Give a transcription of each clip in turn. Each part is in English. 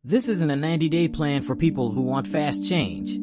This isn't a 90-day plan for people who want fast change.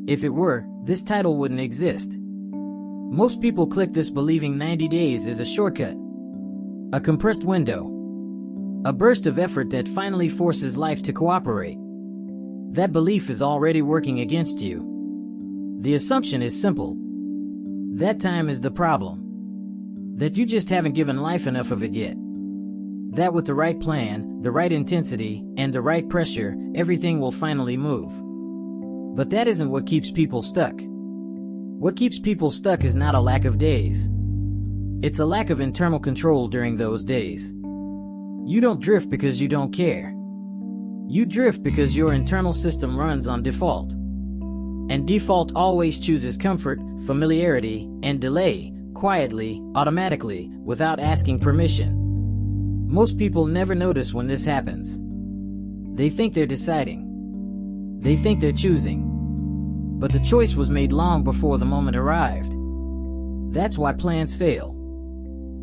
If it were, this title wouldn't exist. Most people click this believing 90 days is a shortcut, a compressed window, a burst of effort that finally forces life to cooperate. That belief is already working against you. The assumption is simple. That time is the problem. That you just haven't given life enough of it yet. That with the right plan, the right intensity, and the right pressure, everything will finally move. But that isn't what keeps people stuck. What keeps people stuck is not a lack of days. It's a lack of internal control during those days. You don't drift because you don't care. You drift because your internal system runs on default. And default always chooses comfort, familiarity, and delay, quietly, automatically, without asking permission. Most people never notice when this happens. They think they're deciding. They think they're choosing. But the choice was made long before the moment arrived. That's why plans fail.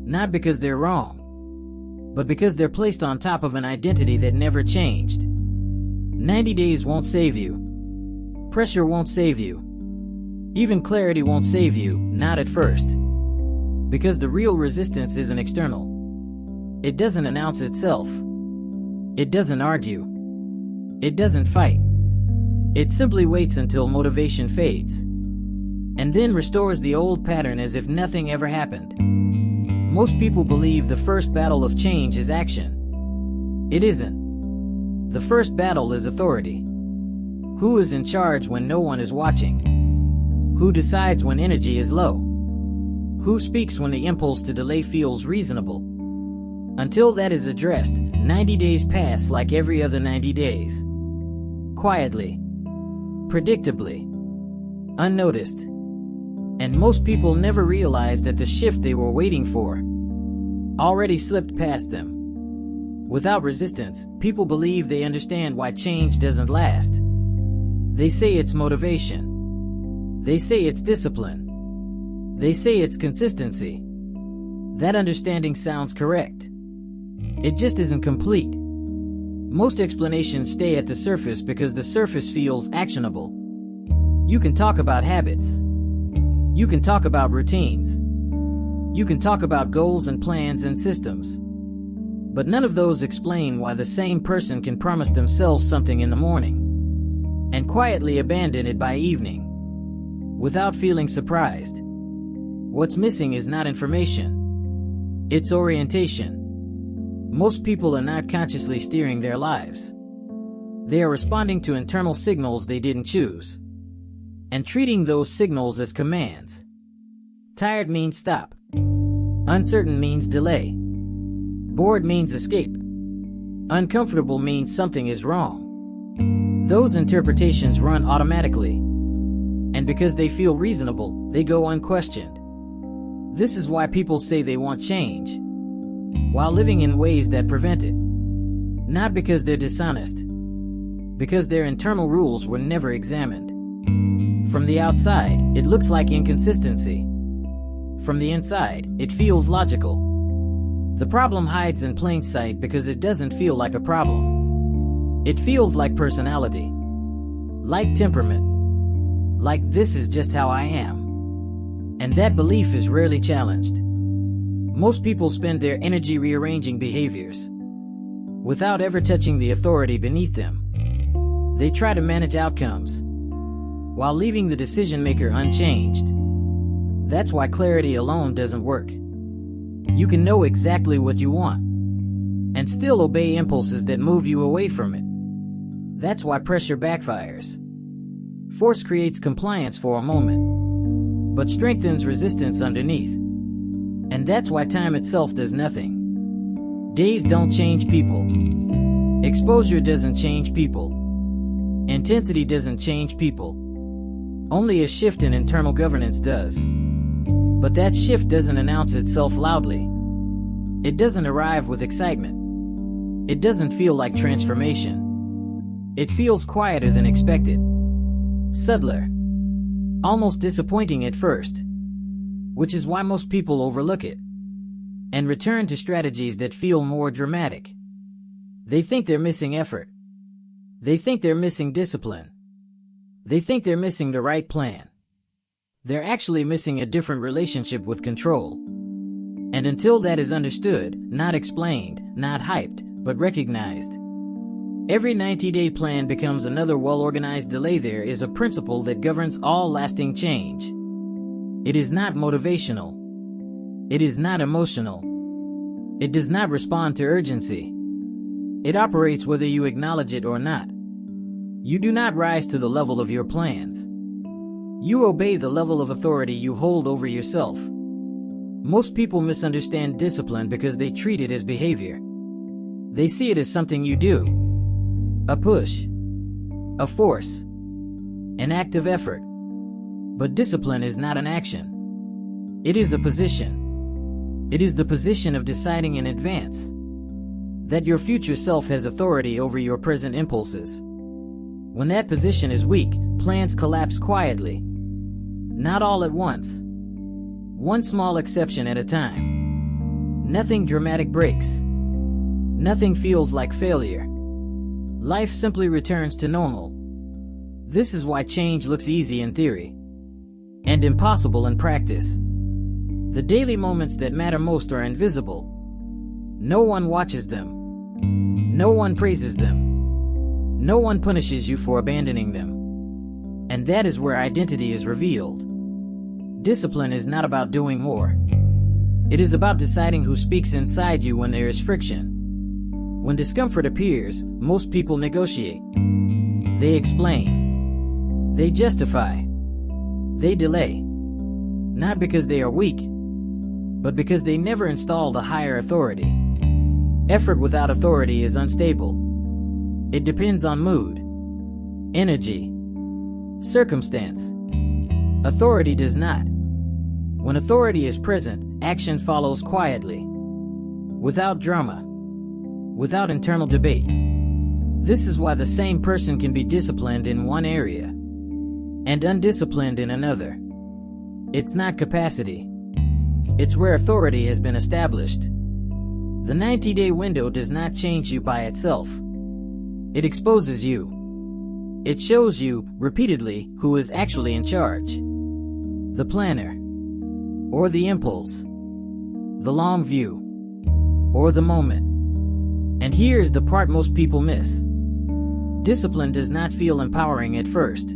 Not because they're wrong, but because they're placed on top of an identity that never changed. 90 days won't save you. Pressure won't save you. Even clarity won't save you, not at first. Because the real resistance isn't external. It doesn't announce itself. It doesn't argue. It doesn't fight. It simply waits until motivation fades, and then restores the old pattern as if nothing ever happened. Most people believe the first battle of change is action. It isn't. The first battle is authority. Who is in charge when no one is watching? Who decides when energy is low? Who speaks when the impulse to delay feels reasonable? Until that is addressed, 90 days pass like every other 90 days. Quietly. Predictably. Unnoticed. And most people never realize that the shift they were waiting for already slipped past them. Without resistance, people believe they understand why change doesn't last. They say it's motivation. They say it's discipline. They say it's consistency. That understanding sounds correct. It just isn't complete. Most explanations stay at the surface because the surface feels actionable. You can talk about habits. You can talk about routines. You can talk about goals and plans and systems. But none of those explain why the same person can promise themselves something in the morning and quietly abandon it by evening without feeling surprised. What's missing is not information. It's orientation. Most people are not consciously steering their lives. They are responding to internal signals they didn't choose, and treating those signals as commands. Tired means stop. Uncertain means delay. Bored means escape. Uncomfortable means something is wrong. Those interpretations run automatically, and because they feel reasonable, they go unquestioned. This is why people say they want change, while living in ways that prevent it. Not because they're dishonest, because their internal rules were never examined. From the outside, it looks like inconsistency. From the inside, it feels logical. The problem hides in plain sight because it doesn't feel like a problem. It feels like personality, like temperament, like this is just how I am. And that belief is rarely challenged. Most people spend their energy rearranging behaviors without ever touching the authority beneath them. They try to manage outcomes while leaving the decision maker unchanged. That's why clarity alone doesn't work. You can know exactly what you want and still obey impulses that move you away from it. That's why pressure backfires. Force creates compliance for a moment, but strengthens resistance underneath. And that's why time itself does nothing. Days don't change people. Exposure doesn't change people. Intensity doesn't change people. Only a shift in internal governance does. But that shift doesn't announce itself loudly. It doesn't arrive with excitement. It doesn't feel like transformation. It feels quieter than expected. Subtler. Almost disappointing at first. Which is why most people overlook it and return to strategies that feel more dramatic. They think they're missing effort, They think they're missing discipline. They think they're missing the right plan. They're actually missing a different relationship with control. And until that is understood, not explained, not hyped, but recognized, every 90-day plan becomes another well-organized delay. There is a principle that governs all lasting change. It is not motivational. It is not emotional. It does not respond to urgency. It operates whether you acknowledge it or not. You do not rise to the level of your plans. You obey the level of authority you hold over yourself. Most people misunderstand discipline because they treat it as behavior. They see it as something you do. A push. A force. An act of effort. But discipline is not an action. It is a position. It is the position of deciding in advance that your future self has authority over your present impulses. When that position is weak, plans collapse quietly. Not all at once. One small exception at a time. Nothing dramatic breaks. Nothing feels like failure. Life simply returns to normal. This is why change looks easy in theory and impossible in practice. The daily moments that matter most are invisible. No one watches them. No one praises them. No one punishes you for abandoning them. And that is where identity is revealed. Discipline is not about doing more. It is about deciding who speaks inside you when there is friction. When discomfort appears, most people negotiate. They explain. They justify. They delay. Not because they are weak, but because they never installed a higher authority. Effort without authority is unstable. It depends on mood, energy, circumstance. Authority does not. When authority is present, action follows quietly, without drama, without internal debate. This is why the same person can be disciplined in one area and undisciplined in another. It's not capacity. It's where authority has been established. The 90-day window does not change you by itself. It exposes you. It shows you, repeatedly, who is actually in charge. The planner, or the impulse, the long view, or the moment. And here is the part most people miss. Discipline does not feel empowering at first.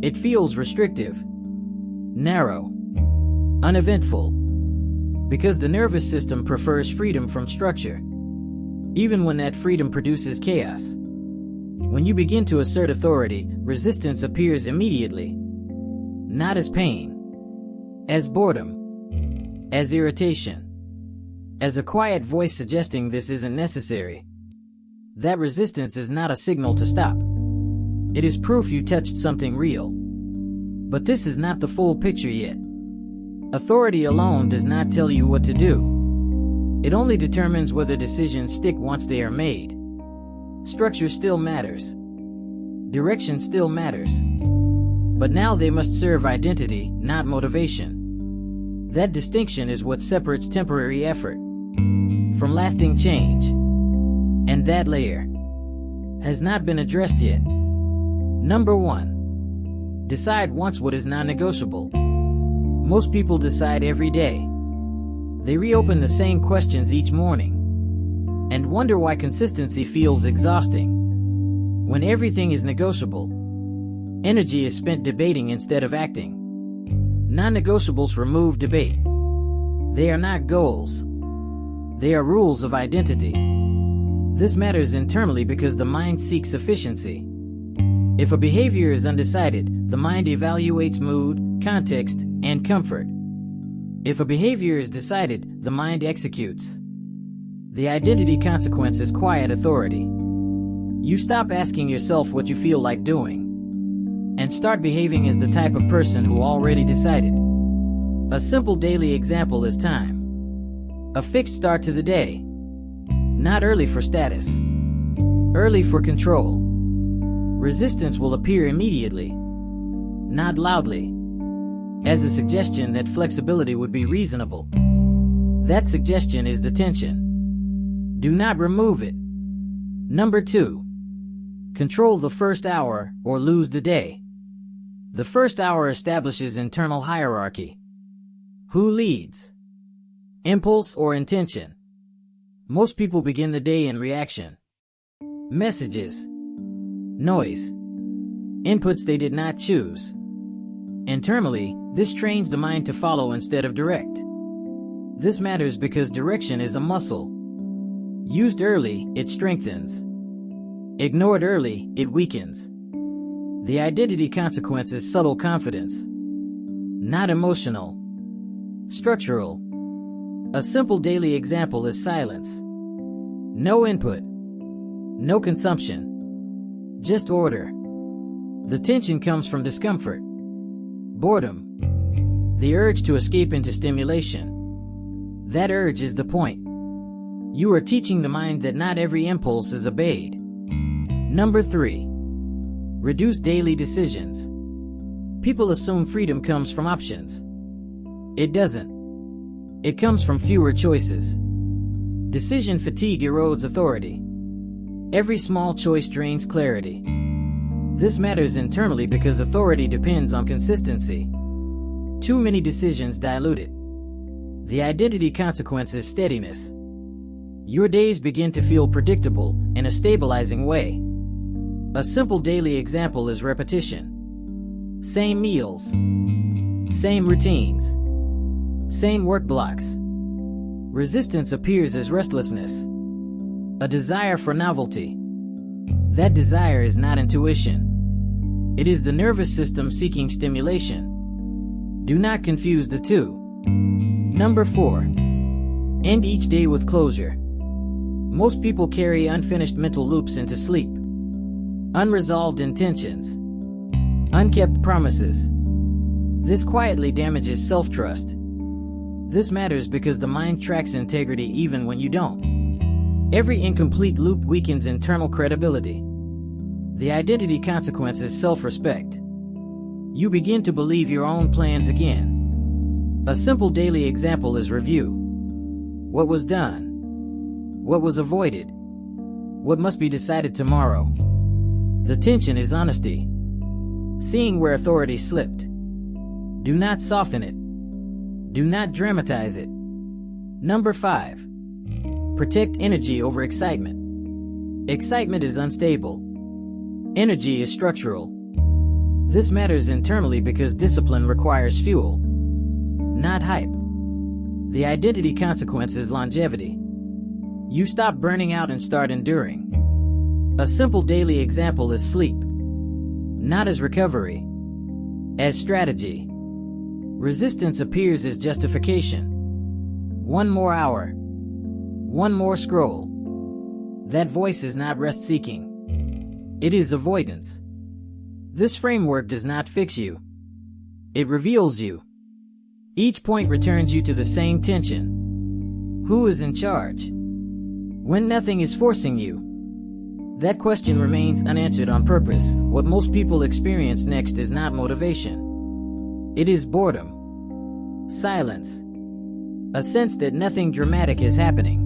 It feels restrictive, narrow, uneventful, because the nervous system prefers freedom from structure, even when that freedom produces chaos. When you begin to assert authority, resistance appears immediately. Not as pain, as boredom, as irritation, as a quiet voice suggesting this isn't necessary. That resistance is not a signal to stop. It is proof you touched something real. But this is not the full picture yet. Authority alone does not tell you what to do. It only determines whether decisions stick once they are made. Structure still matters. Direction still matters. But now they must serve identity, not motivation. That distinction is what separates temporary effort from lasting change. And that layer has not been addressed yet. Number 1. Decide once what is non-negotiable. Most people decide every day. They reopen the same questions each morning and wonder why consistency feels exhausting. When everything is negotiable, energy is spent debating instead of acting. Non-negotiables remove debate. They are not goals. They are rules of identity. This matters internally because the mind seeks efficiency. If a behavior is undecided, the mind evaluates mood, context, and comfort. If a behavior is decided, the mind executes. The identity consequence is quiet authority. You stop asking yourself what you feel like doing and start behaving as the type of person who already decided. A simple daily example is time. A fixed start to the day. Not early for status. Early for control. Resistance will appear immediately, not loudly, as a suggestion that flexibility would be reasonable. That suggestion is the tension. Do not remove it. Number 2. Control the first hour or lose the day. The first hour establishes internal hierarchy. Who leads? Impulse or intention? Most people begin the day in reaction. Messages. Noise. Inputs they did not choose. Internally, this trains the mind to follow instead of direct. This matters because direction is a muscle. Used early, it strengthens. Ignored early, it weakens. The identity consequence is subtle confidence. Not emotional. Structural. A simple daily example is silence. No input. No consumption. Just order. The tension comes from discomfort. Boredom. The urge to escape into stimulation. That urge is the point. You are teaching the mind that not every impulse is obeyed. Number 3. Reduce daily decisions. People assume freedom comes from options. It doesn't. It comes from fewer choices. Decision fatigue erodes authority. Every small choice drains clarity. This matters internally because authority depends on consistency. Too many decisions dilute it. The identity consequence is steadiness. Your days begin to feel predictable in a stabilizing way. A simple daily example is repetition. Same meals. Same routines. Same work blocks. Resistance appears as restlessness. A desire for novelty. That desire is not intuition. It is the nervous system seeking stimulation. Do not confuse the two. Number 4. End each day with closure. Most people carry unfinished mental loops into sleep. Unresolved intentions. Unkept promises. This quietly damages self-trust. This matters because the mind tracks integrity even when you don't. Every incomplete loop weakens internal credibility. The identity consequence is self-respect. You begin to believe your own plans again. A simple daily example is review. What was done? What was avoided? What must be decided tomorrow? The tension is honesty. Seeing where authority slipped. Do not soften it. Do not dramatize it. Number 5. Protect energy over excitement. Excitement is unstable. Energy is structural. This matters internally because discipline requires fuel, not hype. The identity consequence is longevity. You stop burning out and start enduring. A simple daily example is sleep. Not as recovery, as strategy. Resistance appears as justification. One more hour. One more scroll. That voice is not rest-seeking. It is avoidance. This framework does not fix you. It reveals you. Each point returns you to the same tension. Who is in charge? When nothing is forcing you. That question remains unanswered on purpose. What most people experience next is not motivation. It is boredom. Silence. A sense that nothing dramatic is happening.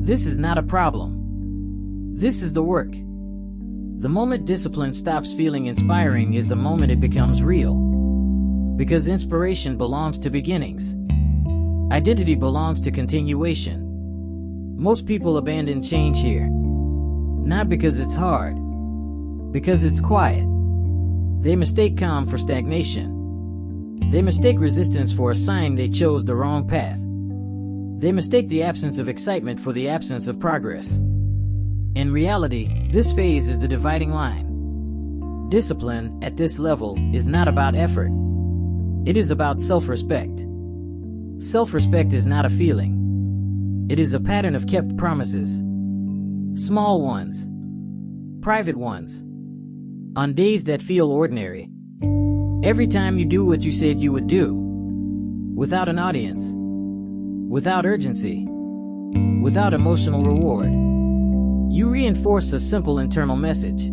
This is not a problem. This is the work. The moment discipline stops feeling inspiring is the moment it becomes real. Because inspiration belongs to beginnings. Identity belongs to continuation. Most people abandon change here. Not because it's hard. Because it's quiet. They mistake calm for stagnation. They mistake resistance for a sign they chose the wrong path. They mistake the absence of excitement for the absence of progress. In reality, this phase is the dividing line. Discipline, at this level, is not about effort. It is about self-respect. Self-respect is not a feeling. It is a pattern of kept promises. Small ones. Private ones. On days that feel ordinary. Every time you do what you said you would do. Without an audience. Without urgency. Without emotional reward. You reinforce a simple internal message.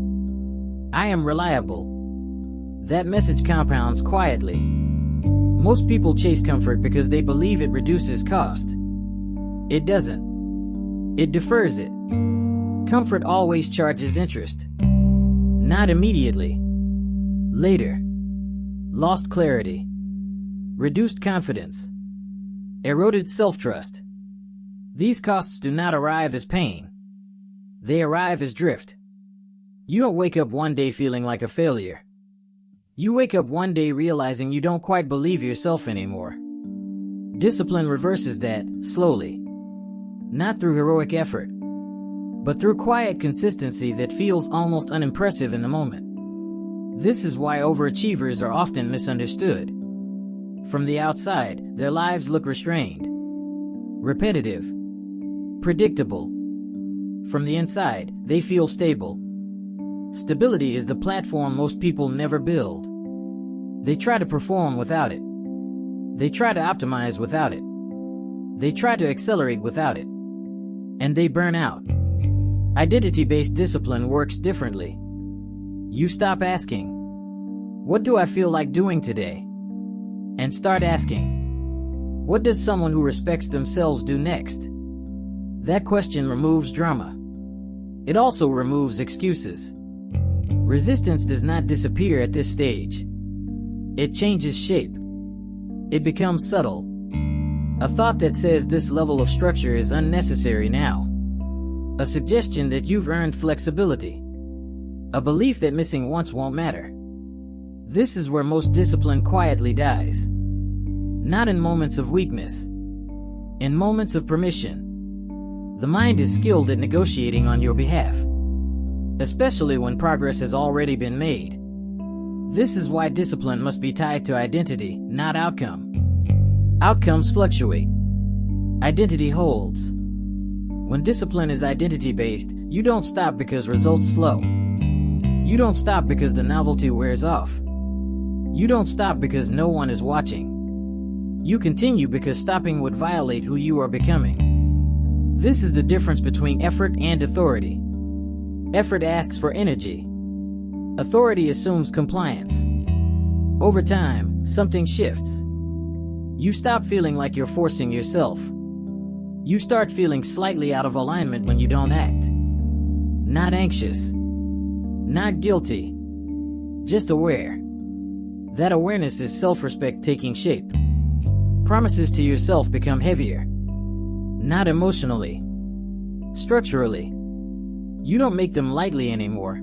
I am reliable. That message compounds quietly. Most people chase comfort because they believe it reduces cost. It doesn't. It defers it. Comfort always charges interest. Not immediately. Later. Lost clarity. Reduced confidence. Eroded self-trust. These costs do not arrive as pain. They arrive as drift. You don't wake up one day feeling like a failure. You wake up one day realizing you don't quite believe yourself anymore. Discipline reverses that, slowly. Not through heroic effort, but through quiet consistency that feels almost unimpressive in the moment. This is why overachievers are often misunderstood. From the outside, their lives look restrained, repetitive, predictable. From the inside, they feel stable. Stability is the platform most people never build. They try to perform without it. They try to optimize without it. They try to accelerate without it. And they burn out. Identity-based discipline works differently. You stop asking, "What do I feel like doing today?" and start asking, "What does someone who respects themselves do next?" That question removes drama. It also removes excuses. Resistance does not disappear at this stage. It changes shape. It becomes subtle. A thought that says this level of structure is unnecessary now. A suggestion that you've earned flexibility. A belief that missing once won't matter. This is where most discipline quietly dies. Not in moments of weakness. In moments of permission. The mind is skilled at negotiating on your behalf, especially when progress has already been made. This is why discipline must be tied to identity, not outcome. Outcomes fluctuate. Identity holds. When discipline is identity-based, you don't stop because results slow. You don't stop because the novelty wears off. You don't stop because no one is watching. You continue because stopping would violate who you are becoming. This is the difference between effort and authority. Effort asks for energy. Authority assumes compliance. Over time, something shifts. You stop feeling like you're forcing yourself. You start feeling slightly out of alignment when you don't act. Not anxious. Not guilty. Just aware. That awareness is self-respect taking shape. Promises to yourself become heavier. Not emotionally. Structurally. You don't make them lightly anymore.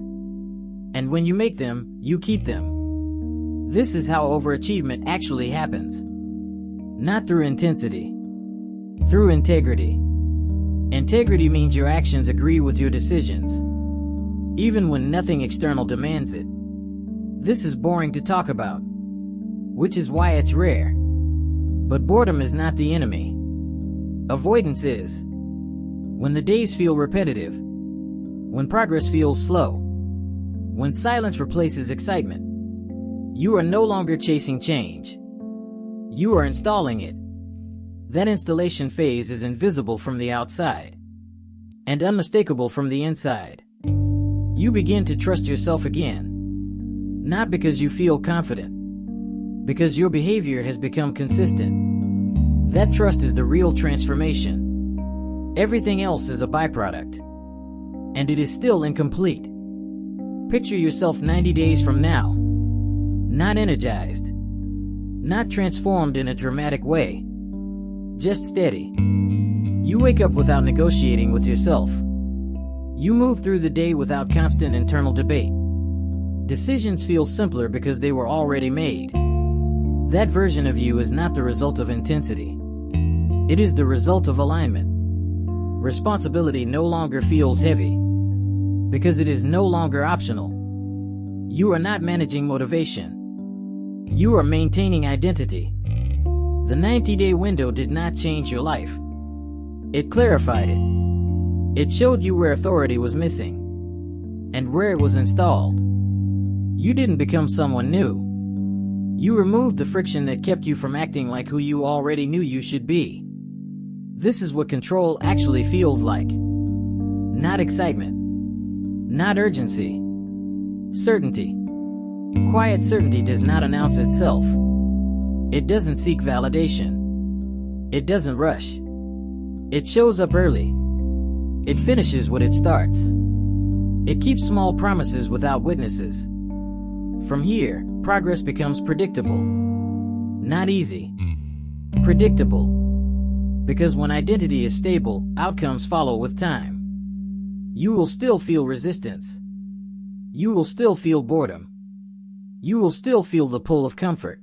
And when you make them, you keep them. This is how overachievement actually happens. Not through intensity. Through integrity. Integrity means your actions agree with your decisions, even when nothing external demands it. This is boring to talk about, which is why it's rare. But boredom is not the enemy. Avoidance is. When the days feel repetitive, when progress feels slow, when silence replaces excitement, you are no longer chasing change. You are installing it. That installation phase is invisible from the outside and unmistakable from the inside. You begin to trust yourself again, not because you feel confident, because your behavior has become consistent. That trust is the real transformation. Everything else is a byproduct, and it is still incomplete. Picture yourself 90 days from now, not energized, not transformed in a dramatic way, just steady. You wake up without negotiating with yourself. You move through the day without constant internal debate. Decisions feel simpler because they were already made. That version of you is not the result of intensity. It is the result of alignment. Responsibility no longer feels heavy because it is no longer optional. You are not managing motivation. You are maintaining identity. The 90-day window did not change your life. It clarified it. It showed you where authority was missing and where it was installed. You didn't become someone new. You removed the friction that kept you from acting like who you already knew you should be. This is what control actually feels like. Not excitement. Not urgency. Certainty. Quiet certainty does not announce itself. It doesn't seek validation. It doesn't rush. It shows up early. It finishes what it starts. It keeps small promises without witnesses. From here, progress becomes predictable. Not easy. Predictable. Because when identity is stable, outcomes follow with time. You will still feel resistance. You will still feel boredom. You will still feel the pull of comfort.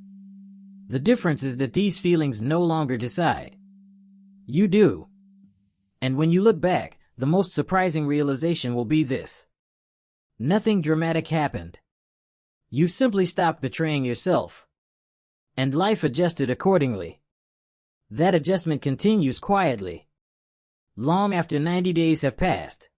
The difference is that these feelings no longer decide. You do. And when you look back, the most surprising realization will be this. Nothing dramatic happened. You simply stopped betraying yourself. And life adjusted accordingly. That adjustment continues quietly. Long after 90 days have passed.